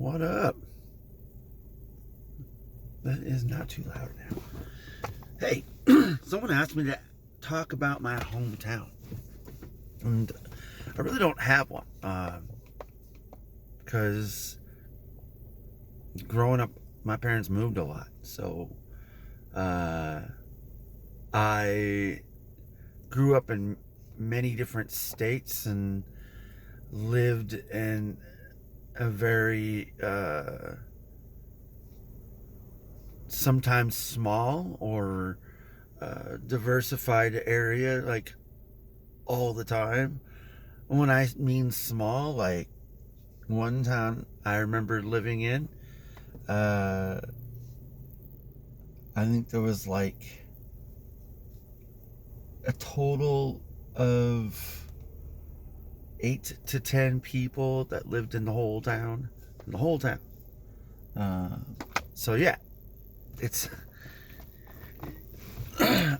What up? That is not too loud now. Hey, someone asked me to talk about my hometown, and I really don't have one because growing up, my parents moved a lot, so uh, I grew up in many different states and lived in a very sometimes small or diversified area, like all the time. When I mean small, like one town I remember living in, uh, I think there was like a total of 8 to 10 people that lived in the whole town. In the whole town. Uh, so yeah, it's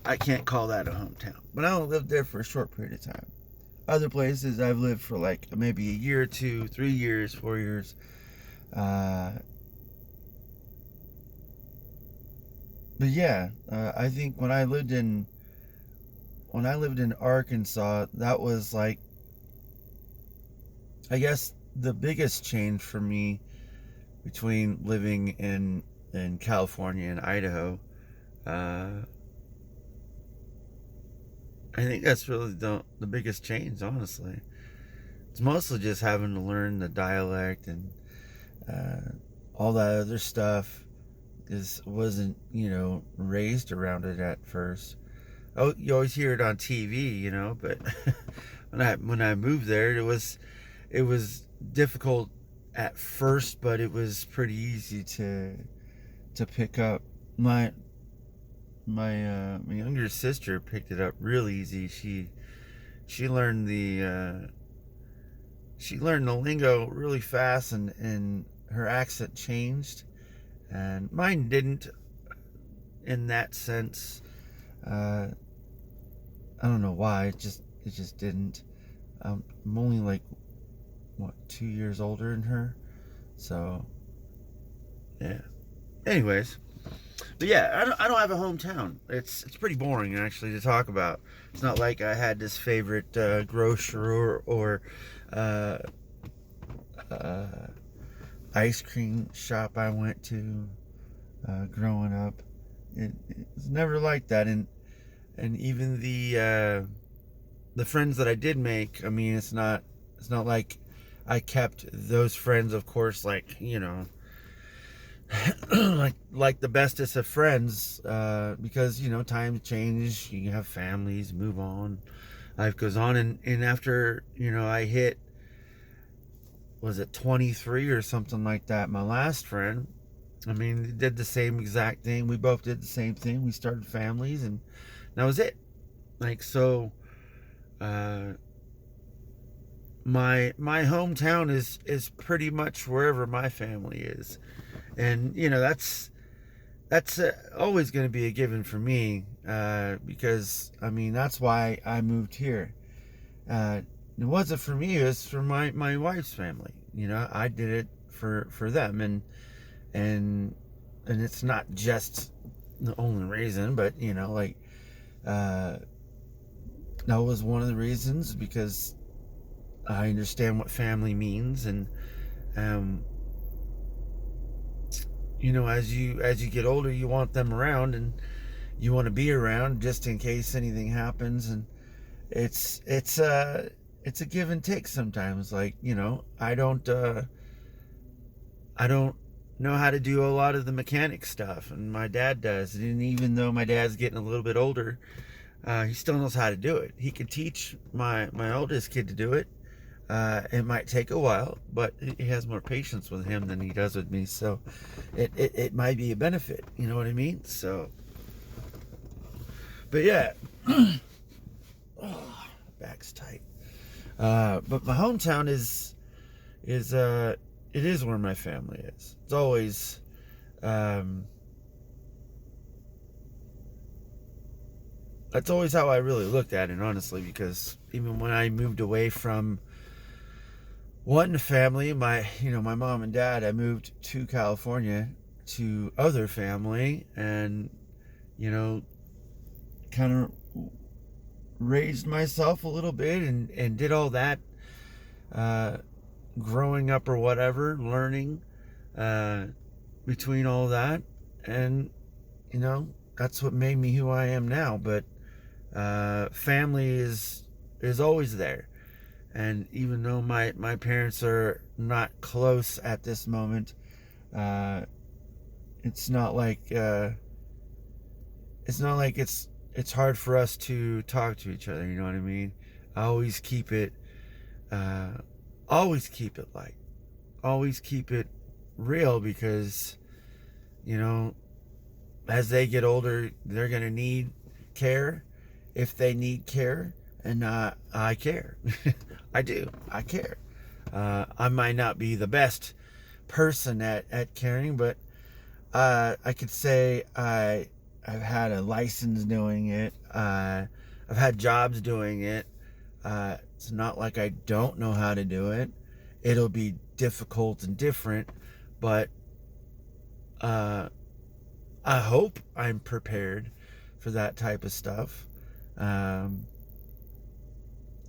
I can't call that a hometown, but I only lived there for a short period of time. Other places I've lived for like maybe a year or two, 3 years, 4 years. Uh, but yeah, I think when I lived in Arkansas, that was like, I guess, the biggest change for me between living in California and Idaho. Uh, I think that's really the biggest change, honestly. It's mostly just having to learn the dialect and uh, all that other stuff. Is wasn't raised around it at first. Oh, you always hear it on TV, but when I moved there, it was difficult at first, but it was pretty easy to pick up. My younger sister picked it up real easy. She learned the lingo really fast, and her accent changed, and mine didn't in that sense. Uh, I don't know why. It just didn't. I'm only like, what, 2 years older than her, so yeah. Anyways, but yeah, I don't have a hometown. It's pretty boring actually to talk about. It's not like I had this favorite grocer or uh, uh, ice cream shop I went to growing up. It's never like that, and even the friends that I did make. I mean, it's not like I kept those friends, of course, like like the bestest of friends, because times change, you have families, move on, life goes on, and after I hit, was it 23 or something like that, my last friend, I mean, did the same exact thing. We both did the same thing. We started families, and that was it. Like, so uh my hometown is pretty much wherever my family is, and that's always going to be a given for me, because I mean that's why I moved here. It wasn't for me; it was for my wife's family. I did it for them, and it's not just the only reason, but like, uh, that was one of the reasons, because I understand what family means, and um, as you get older, you want them around, and you want to be around just in case anything happens, and it's a give and take sometimes. Like, I don't know how to do a lot of the mechanic stuff, and my dad does. And even though my dad's getting a little bit older, he still knows how to do it. He could teach my oldest kid to do it. It might take a while, but he has more patience with him than he does with me, so it might be a benefit. You know what I mean? So, but yeah, oh, back's tight. But my hometown is it is where my family is. It's always that's always how I really looked at it, honestly, because even when I moved away from one family, my mom and dad, I moved to California to other family, and kind of raised myself a little bit, and did all that growing up or whatever, learning between all that, and that's what made me who I am now. But family is always there. And even though my parents are not close at this moment, it's not like it's hard for us to talk to each other. You know what I mean? I always keep it light, always keep it real, because as they get older, they're gonna need care, if they need care. And I care. I do. I care. I might not be the best person at caring, but I could say I've had a license doing it. I've had jobs doing it. It's not like I don't know how to do it. It'll be difficult and different, but I hope I'm prepared for that type of stuff.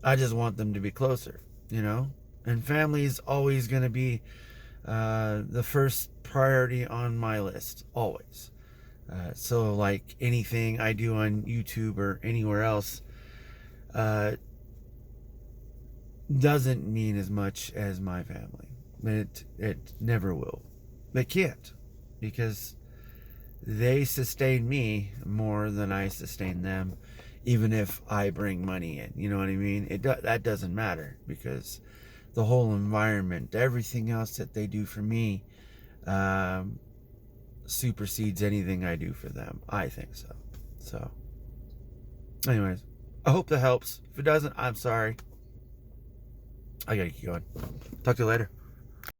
I just want them to be closer, and family is always going to be the first priority on my list, always. So like anything I do on YouTube or anywhere else doesn't mean as much as my family. It never will. They can't, because they sustain me more than I sustain them, even if I bring money in. You know what I mean? That doesn't matter, because the whole environment, everything else that they do for me, supersedes anything I do for them. I think so. So, anyways, I hope that helps. If it doesn't, I'm sorry. I gotta keep going. Talk to you later.